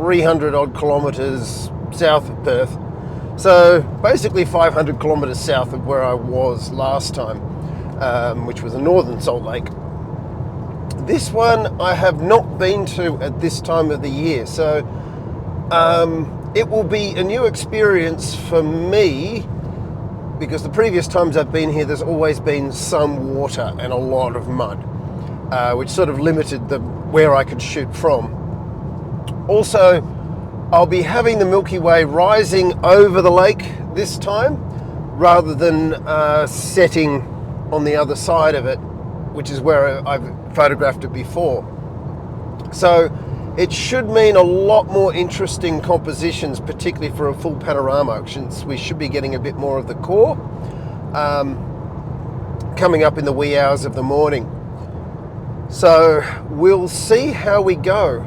300 odd kilometers south of Perth. So basically 500 kilometers south of where I was last time, which was a northern Salt Lake. This one I have not been to at this time of the year, so it will be a new experience for me, because the previous times I've been here there's always been some water and a lot of mud, which sort of limited where I could shoot from. Also, I'll be having the Milky Way rising over the lake this time, rather than setting on the other side of it, which is where I've photographed it before. So it should mean a lot more interesting compositions, particularly for a full panorama, since we should be getting a bit more of the core coming up in the wee hours of the morning. So we'll see how we go.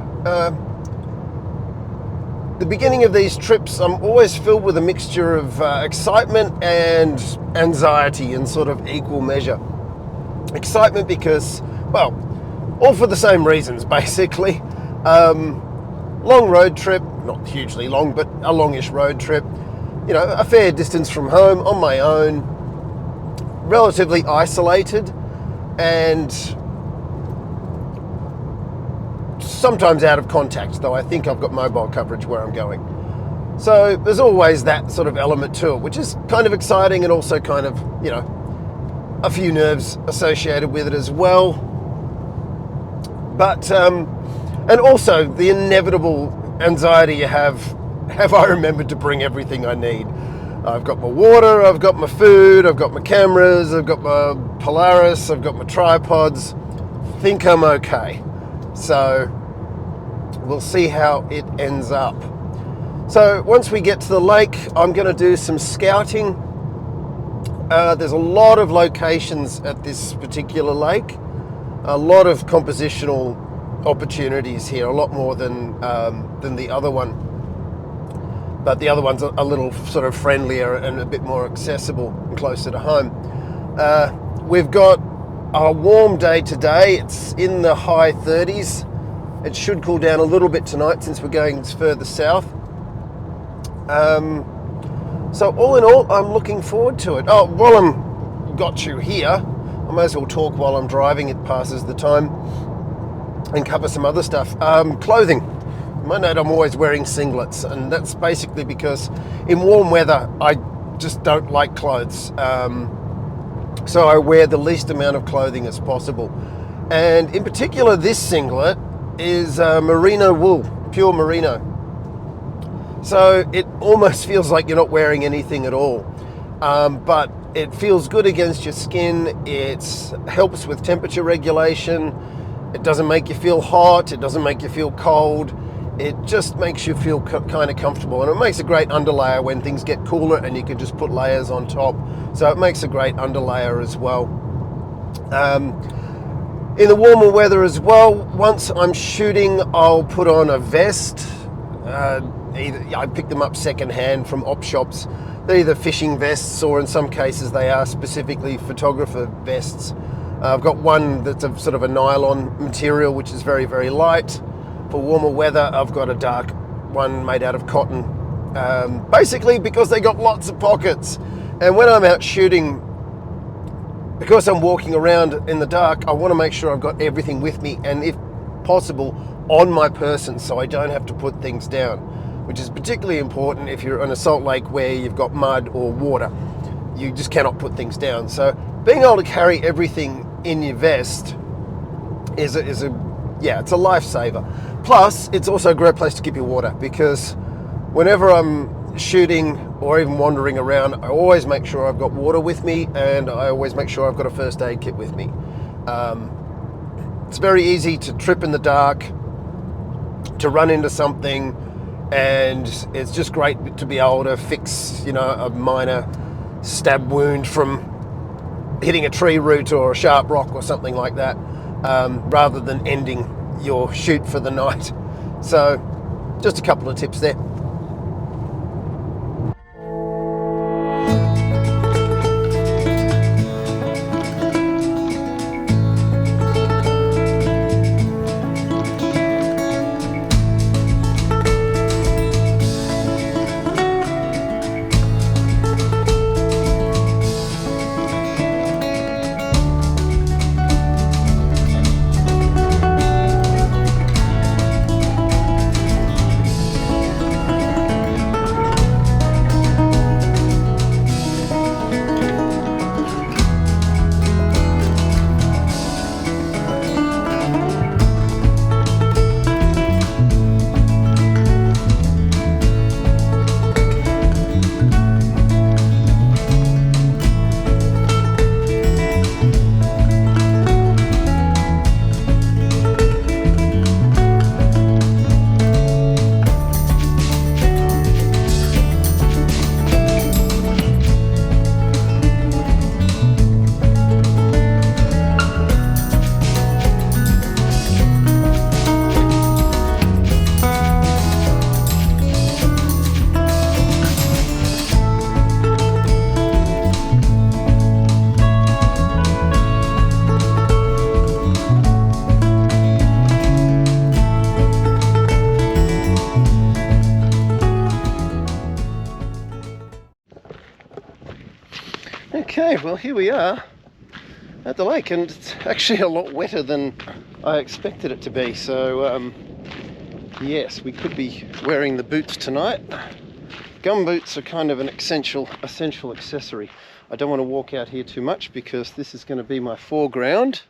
The beginning of these trips, I'm always filled with a mixture of excitement and anxiety in sort of equal measure. Excitement because, well, all for the same reasons, basically. Long road trip, not hugely long, but a longish road trip. You know, a fair distance from home, on my own, relatively isolated, and sometimes out of contact, though I think I've got mobile coverage where I'm going. So there's always that sort of element to it, which is kind of exciting and also kind of, you know, a few nerves associated with it as well. But, and also the inevitable anxiety you have I remembered to bring everything I need? I've got my water, I've got my food, I've got my cameras, I've got my Polaris, I've got my tripods. Think I'm okay. So we'll see how it ends up. So once we get to the lake, I'm going to do some scouting. There's a lot of locations at this particular lake, a lot of compositional opportunities here, a lot more than the other one. But the other one's a little sort of friendlier and a bit more accessible and closer to home. We've got a warm day today. It's in the high 30s. It should cool down a little bit tonight since we're going further south. So all in all, I'm looking forward to it. Oh, while I'm got you here, I may as well talk while I'm driving. It passes the time, and cover some other stuff. Clothing. You might note I'm always wearing singlets, and that's basically because in warm weather I just don't like clothes. So I wear the least amount of clothing as possible. And in particular, this singlet is merino wool, pure merino. So it almost feels like you're not wearing anything at all. But it feels good against your skin. It helps with temperature regulation. It doesn't make you feel hot. It doesn't make you feel cold. It just makes you feel kind of comfortable. And it makes a great underlayer when things get cooler and you can just put layers on top. So it makes a great underlayer as well. In the warmer weather as well, once I'm shooting, I'll put on a vest. I pick them up secondhand from op shops. They're either fishing vests or in some cases they are specifically photographer vests. I've got one that's a sort of a nylon material which is very, very light. For warmer weather, I've got a dark one made out of cotton. Basically because they got lots of pockets. And when I'm out shooting, because I'm walking around in the dark, I want to make sure I've got everything with me and if possible on my person so I don't have to put things down, which is particularly important if you're on a salt lake where you've got mud or water. You just cannot put things down. So being able to carry everything in your vest is it's a lifesaver. Plus, it's also a great place to keep your water, because whenever I'm shooting or even wandering around, I always make sure I've got water with me, and I always make sure I've got a first aid kit with me. It's very easy to trip in the dark, to run into something, and it's just great to be able to fix, a minor stab wound from hitting a tree root or a sharp rock or something like that, rather than ending your shoot for the night. So just a couple of tips there. Okay, well here we are at the lake, and it's actually a lot wetter than I expected it to be. So yes, we could be wearing the boots tonight. Gum boots are kind of an essential accessory. I don't want to walk out here too much because this is going to be my foreground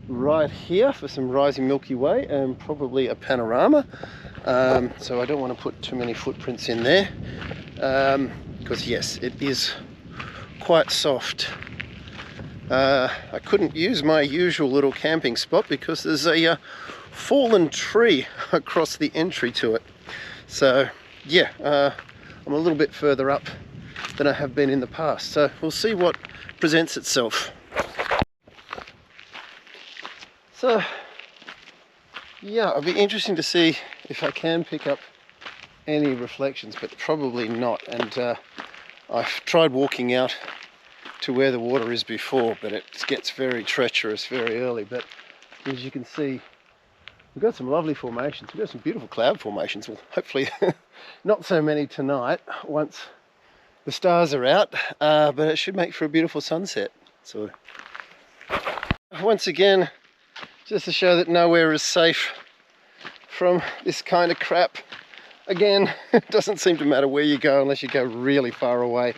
right here for some rising Milky Way and probably a panorama. So I don't want to put too many footprints in there because yes, it is quite soft. I couldn't use my usual little camping spot because there's a fallen tree across the entry to it. So yeah, I'm a little bit further up than I have been in the past. So we'll see what presents itself. So yeah, it'll be interesting to see if I can pick up any reflections, but probably not. And I've tried walking out to where the water is before, but it gets very treacherous very early. But as you can see, we've got some lovely formations. We've got some beautiful cloud formations. Well, hopefully not so many tonight once the stars are out, but it should make for a beautiful sunset. So once again, just to show that nowhere is safe from this kind of crap. Again, it doesn't seem to matter where you go unless you go really far away.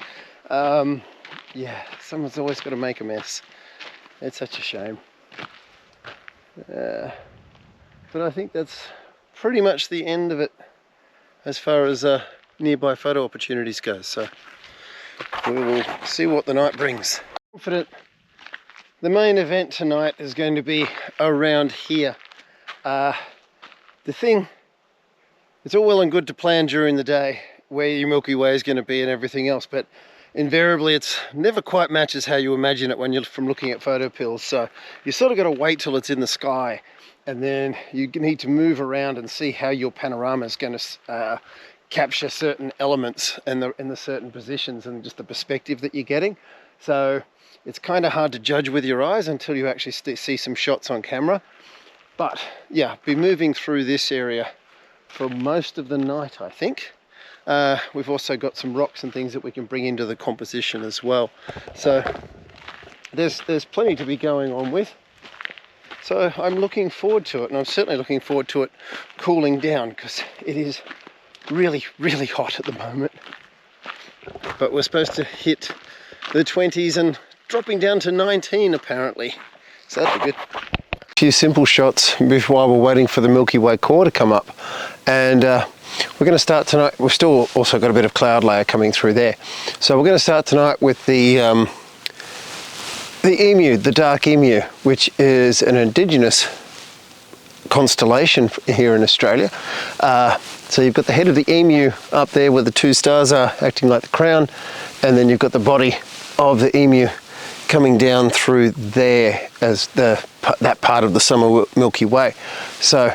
Yeah, someone's always got to make a mess. It's such a shame. But I think that's pretty much the end of it as far as nearby photo opportunities go. So we will see what the night brings. Confident the main event tonight is going to be around here. The thing, it's all well and good to plan during the day where your Milky Way is going to be and everything else, but invariably it's never quite matches how you imagine it when you're from looking at photo pills. So you sort of got to wait till it's in the sky, and then you need to move around and see how your panorama is going to capture certain elements in the certain positions and just the perspective that you're getting. So it's kind of hard to judge with your eyes until you actually see some shots on camera. But yeah, be moving through this area for most of the night, I think. We've also got some rocks and things that we can bring into the composition as well. So there's plenty to be going on with. So I'm looking forward to it, and I'm certainly looking forward to it cooling down because it is really, really hot at the moment. But we're supposed to hit the 20s and dropping down to 19 apparently. So that'll be good. A few simple shots while we're waiting for the Milky Way core to come up. And we're going to start tonight. We've still also got a bit of cloud layer coming through there. So we're going to start tonight with the emu, the dark emu, which is an indigenous constellation here in Australia. So you've got the head of the emu up there where the two stars are acting like the crown, and then you've got the body of the emu coming down through there as that part of the summer Milky Way. So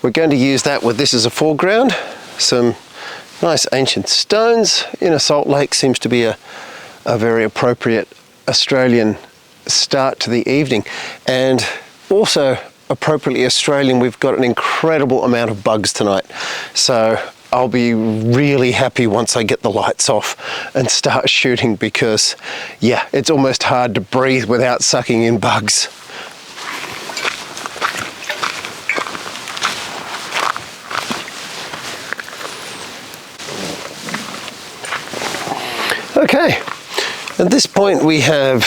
we're going to use that with this as a foreground. Some nice ancient stones in a salt lake seems to be a very appropriate Australian start to the evening, and also appropriately Australian. We've got an incredible amount of bugs tonight, so I'll be really happy once I get the lights off and start shooting, because yeah, it's almost hard to breathe without sucking in bugs. Okay, at this point we have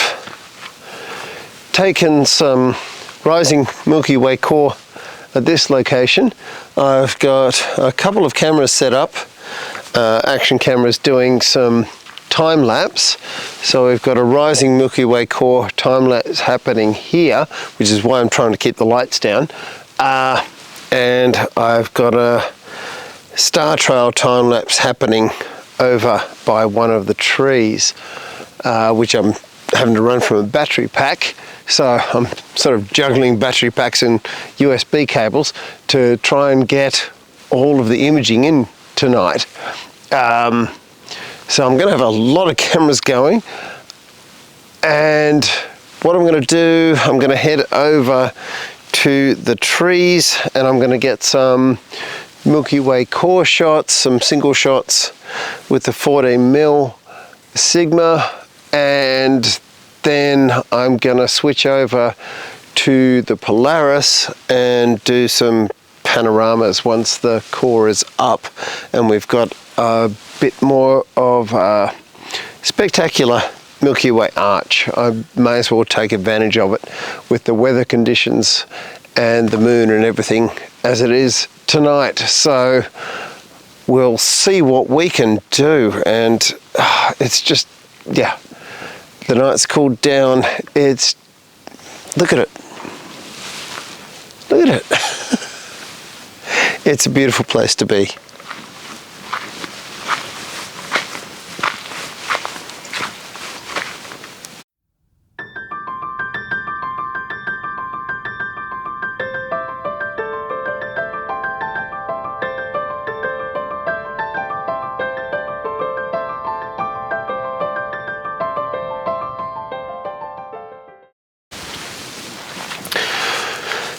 taken some rising Milky Way core at this location. I've got a couple of cameras set up, action cameras doing some time lapse. So we've got a rising Milky Way core time lapse happening here, which is why I'm trying to keep the lights down. And I've got a star trail time lapse happening over by one of the trees, which I'm having to run from a battery pack. So I'm sort of juggling battery packs and USB cables to try and get all of the imaging in tonight. So I'm going to have a lot of cameras going, and what I'm going to do, I'm going to head over to the trees and I'm going to get some Milky Way core shots, some single shots with the 14mm Sigma, and then I'm gonna switch over to the Polaris and do some panoramas once the core is up and we've got a bit more of a spectacular Milky Way arch. I may as well take advantage of it with the weather conditions and the moon and everything as it is tonight. So we'll see what we can do, and it's just, yeah, the night's cooled down. It's, look at it. Look at it. It's a beautiful place to be.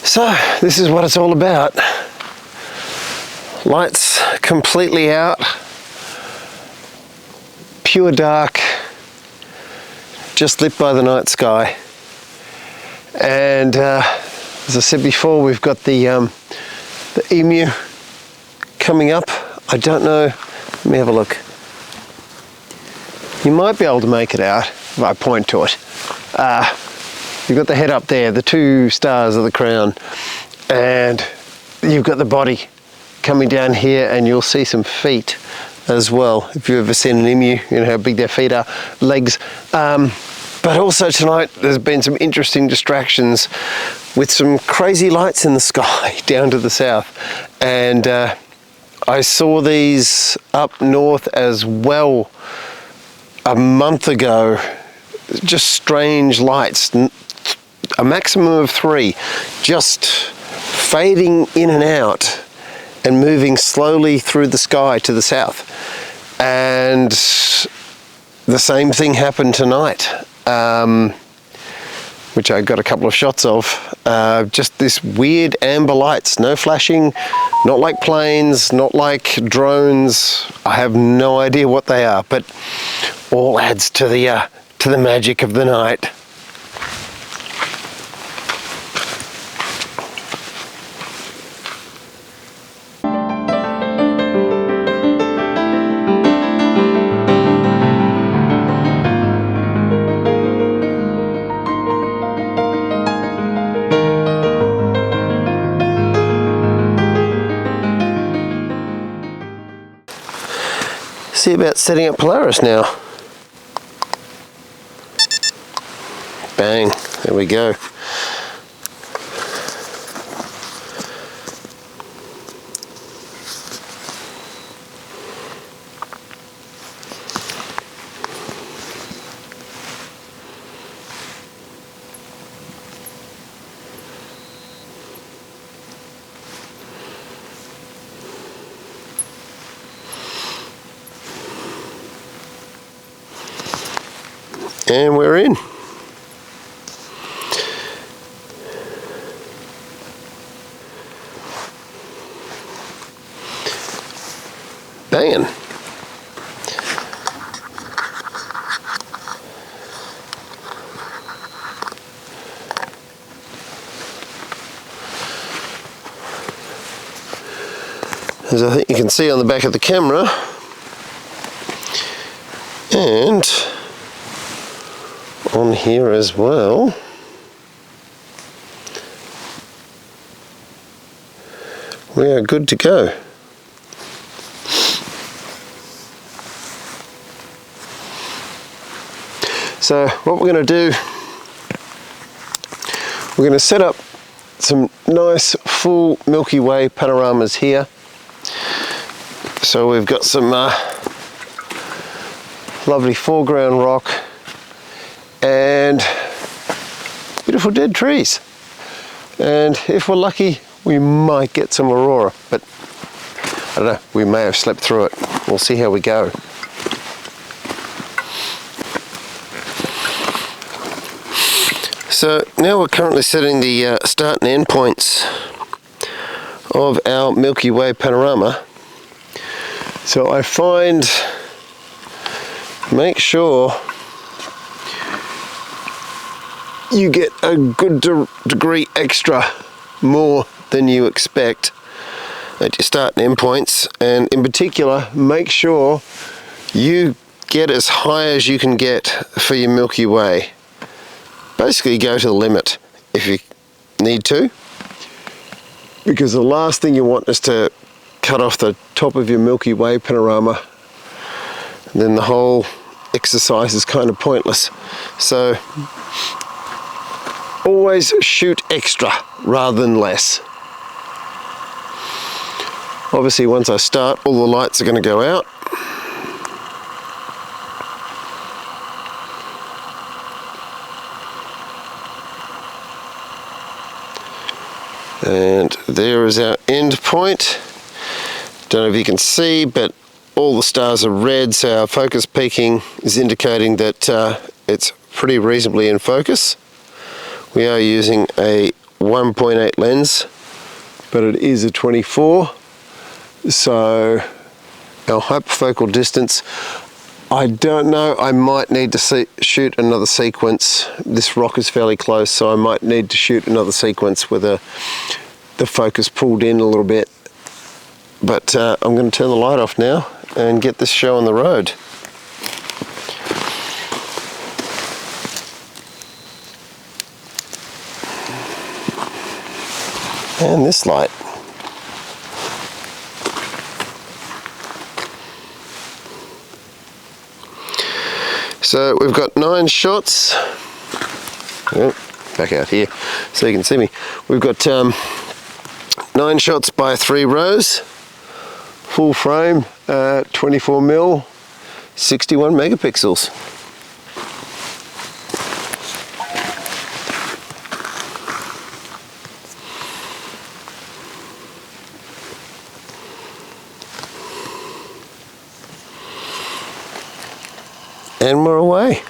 So this is what it's all about. Lights completely out, pure dark, just lit by the night sky. And as I said before, we've got the emu coming up. I don't know, let me have a look. You might be able to make it out if I point to it. You've got the head up there, the two stars of the crown, and you've got the body coming down here, and you'll see some feet as well. If you've ever seen an emu, you know how big their feet are, legs. But also tonight, there's been some interesting distractions with some crazy lights in the sky down to the south. And I saw these up north as well a month ago, just strange lights, a maximum of 3, just fading in and out and moving slowly through the sky to the south. And the same thing happened tonight, which I got a couple of shots of. Just this weird amber lights, no flashing, not like planes, not like drones. I have no idea what they are, but all adds to the magic of the night. See about setting up Polaris now. Bang, there we go. And we're in. Banging. As I think you can see on the back of the camera, and on here as well. We are good to go. So what we're going to do, we're going to set up some nice full Milky Way panoramas here. So we've got some lovely foreground rock and beautiful dead trees, and if we're lucky we might get some aurora, but I don't know, we may have slept through it. We'll see how we go. So now we're currently setting the start and end points of our Milky Way panorama. So I find, make sure you get a good degree extra more than you expect at your start and end points. And in particular, make sure you get as high as you can get for your Milky Way. Basically go to the limit if you need to, because the last thing you want is to cut off the top of your Milky Way panorama. Then the whole exercise is kind of pointless. So always shoot extra rather than less. Obviously once I start, all the lights are going to go out. And there is our end point. Don't know if you can see, but all the stars are red, so our focus peaking is indicating that it's pretty reasonably in focus. We are using a 1.8 lens, but it is a 24, so our hyperfocal distance, I don't know, I might need to shoot another sequence. This rock is fairly close, so I might need to shoot another sequence with the focus pulled in a little bit. But I'm going to turn the light off now and get this show on the road. And this light. So we've got 9 shots. Oh, back out here so you can see me. We've got 9 shots by 3 rows. Full frame, 24mm, 61 megapixels. And we're away.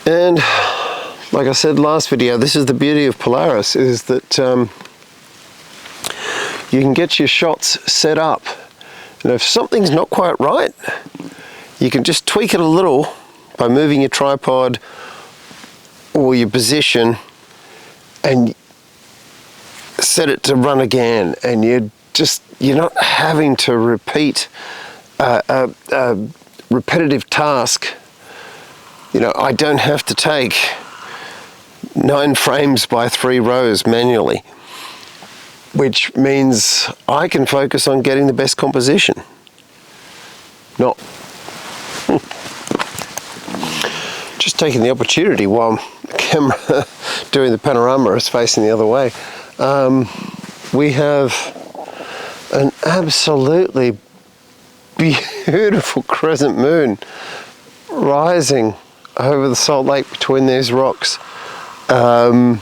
And like I said last video, this is the beauty of Polaris, is that you can get your shots set up, and if something's not quite right, you can just tweak it a little by moving your tripod or your position and set it to run again, and you're not having to repeat a repetitive task. You know, I don't have to take 9 frames by 3 rows manually, which means I can focus on getting the best composition. Not just taking the opportunity while the camera doing the panorama is facing the other way. We have an absolutely beautiful crescent moon rising over the Salt Lake between these rocks. Yeah,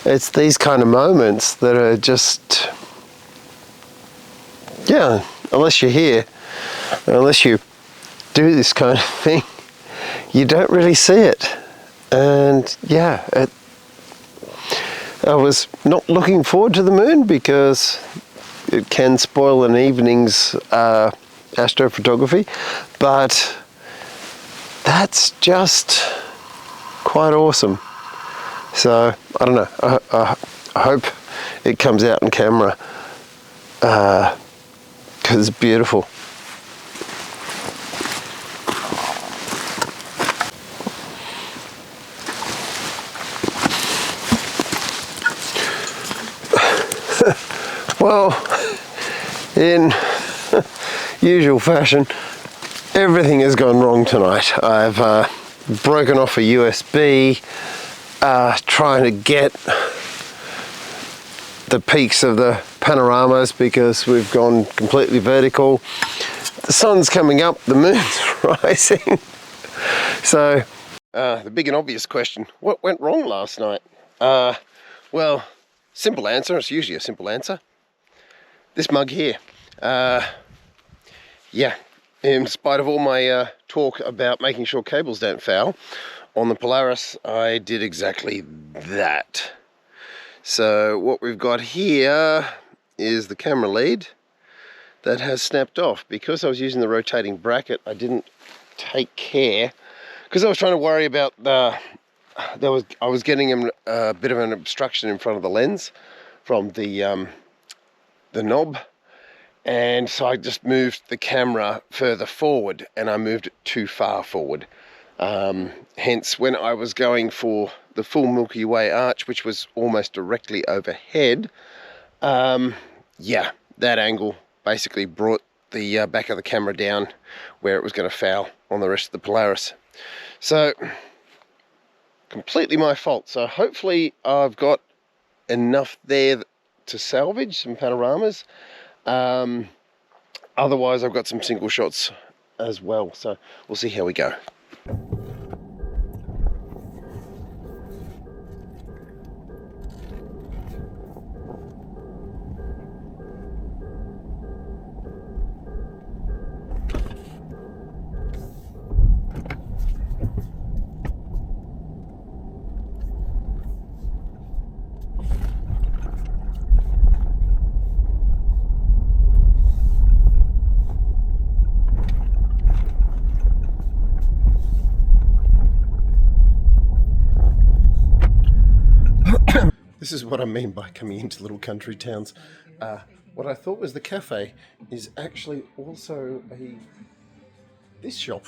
it's these kind of moments that are just, yeah, unless you're here, unless you do this kind of thing, you don't really see it. And yeah, I was not looking forward to the moon because it can spoil an evening's astrophotography, but that's just quite awesome. So I don't know, I hope it comes out on camera because it's beautiful. Well, in usual fashion, everything has gone wrong tonight. I've broken off a USB, trying to get the peaks of the panoramas because we've gone completely vertical. The sun's coming up, the moon's rising. So, the big and obvious question, what went wrong last night? Well, simple answer, it's usually a simple answer. This mug here. Yeah, in spite of all my talk about making sure cables don't foul, on the Polaris I did exactly that. So what we've got here is the camera lead that has snapped off. Because I was using the rotating bracket, I didn't take care, because I was trying to worry about I was getting a bit of an obstruction in front of the lens from the knob, and so I just moved the camera further forward, and I moved it too far forward. Hence, when I was going for the full Milky Way arch, which was almost directly overhead, yeah, that angle basically brought the back of the camera down where it was going to foul on the rest of the Polaris. So, completely my fault. So hopefully I've got enough there to salvage some panoramas. Otherwise I've got some single shots as well. So we'll see how we go. This is what I mean by coming into little country towns. What I thought was the cafe is actually also this shop,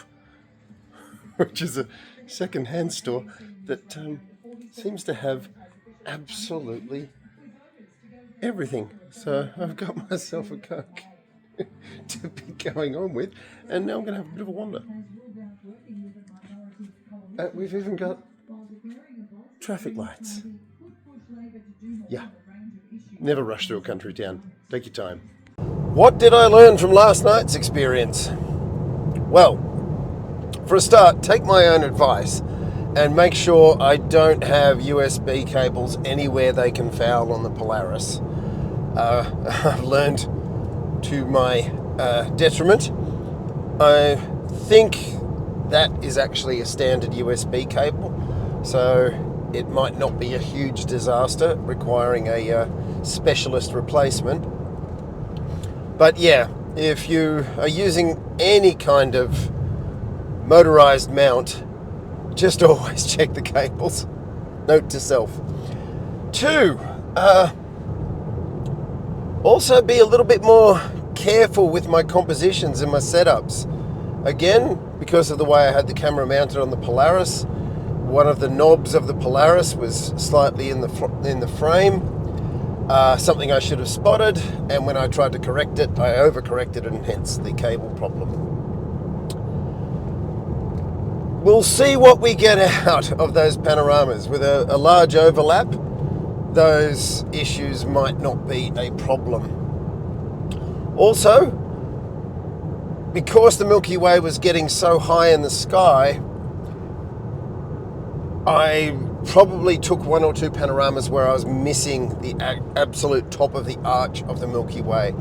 which is a second-hand store that seems to have absolutely everything. So I've got myself a Coke to be going on with, and now I'm going to have a bit of a wander. We've even got traffic lights. Yeah, never rush through a country town. Take your time. What did I learn from last night's experience? Well, for a start, take my own advice and make sure I don't have USB cables anywhere they can foul on the Polaris. I've learned to my detriment. I think that is actually a standard USB cable, so it might not be a huge disaster requiring a specialist replacement. But yeah, if you are using any kind of motorized mount, just always check the cables. Note to self. 2, also be a little bit more careful with my compositions and my setups. Again, because of the way I had the camera mounted on the Polaris, one of the knobs of the Polaris was slightly in the frame, something I should have spotted, and when I tried to correct it, I overcorrected, and hence the cable problem. We'll see what we get out of those panoramas. With a large overlap, those issues might not be a problem. Also, because the Milky Way was getting so high in the sky, I probably took 1 or 2 panoramas where I was missing the absolute top of the arch of the Milky Way.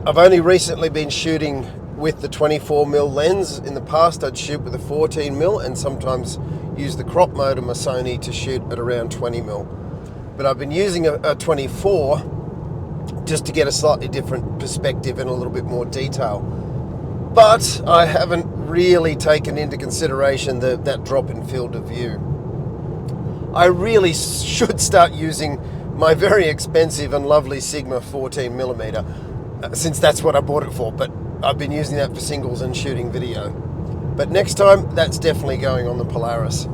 I've only recently been shooting with the 24mm lens. In the past I'd shoot with a 14mm and sometimes use the crop mode of my Sony to shoot at around 20mm. But I've been using a 24 just to get a slightly different perspective and a little bit more detail. But I haven't really taken into consideration that drop in field of view. I really should start using my very expensive and lovely Sigma 14mm, since that's what I bought it for, but I've been using that for singles and shooting video. But next time, that's definitely going on the Polaris.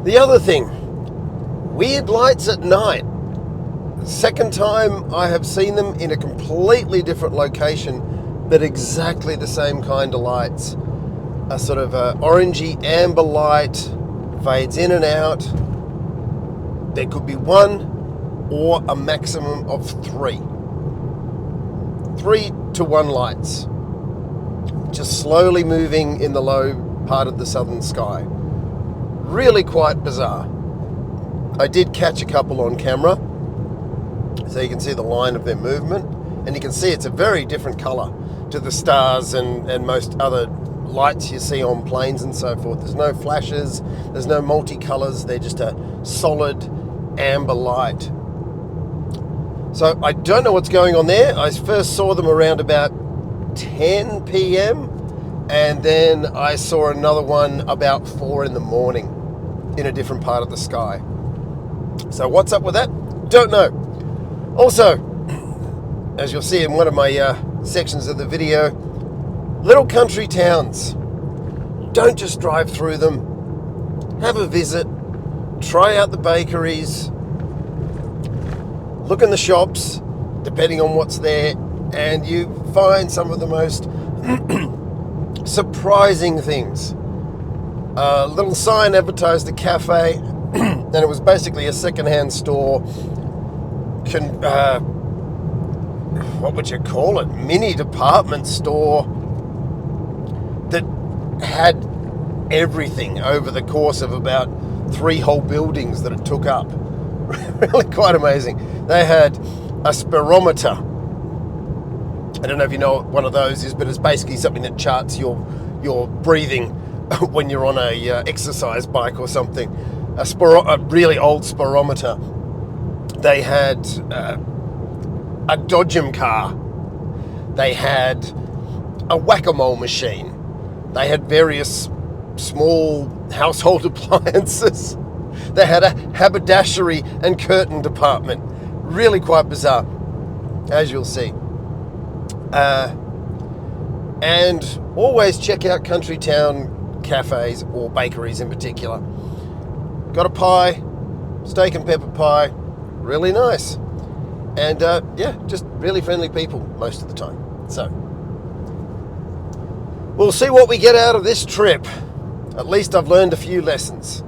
The other thing, weird lights at night. Second time I have seen them in a completely different location, but exactly the same kind of lights. A sort of orangey amber light, fades in and out. There could be 1 or a maximum of 3. 3 to 1 lights. Just slowly moving in the low part of the southern sky. Really quite bizarre. I did catch a couple on camera, so you can see the line of their movement, and you can see it's a very different color. to the stars and most other lights you see on planes and so forth. There's no flashes, there's no multicolours, they're just a solid amber light. So I don't know what's going on there. I first saw them around about 10 p.m. and then I saw another one about 4 in the morning in a different part of the sky. So what's up with that? Don't know. Also, as you'll see in one of my sections of the video, little country towns. Don't just drive through them. Have a visit. Try out the bakeries. Look in the shops, depending on what's there, and you find some of the most surprising things. A little sign advertised a cafe, and it was basically a second-hand store. What would you call it? Mini department store that had everything over the course of about 3 whole buildings that it took up. Really quite amazing. They had a spirometer. I don't know if you know what one of those is, but it's basically something that charts your breathing when you're on a exercise bike or something. A really old spirometer. They had a Dodgem car. They had a whack-a-mole machine. They had various small household appliances. They had a haberdashery and curtain department. Really quite bizarre, as you'll see. And always check out country town cafes or bakeries in particular. Got a pie, steak and pepper pie, really nice. And yeah, just really friendly people most of the time. So, we'll see what we get out of this trip. At least I've learned a few lessons.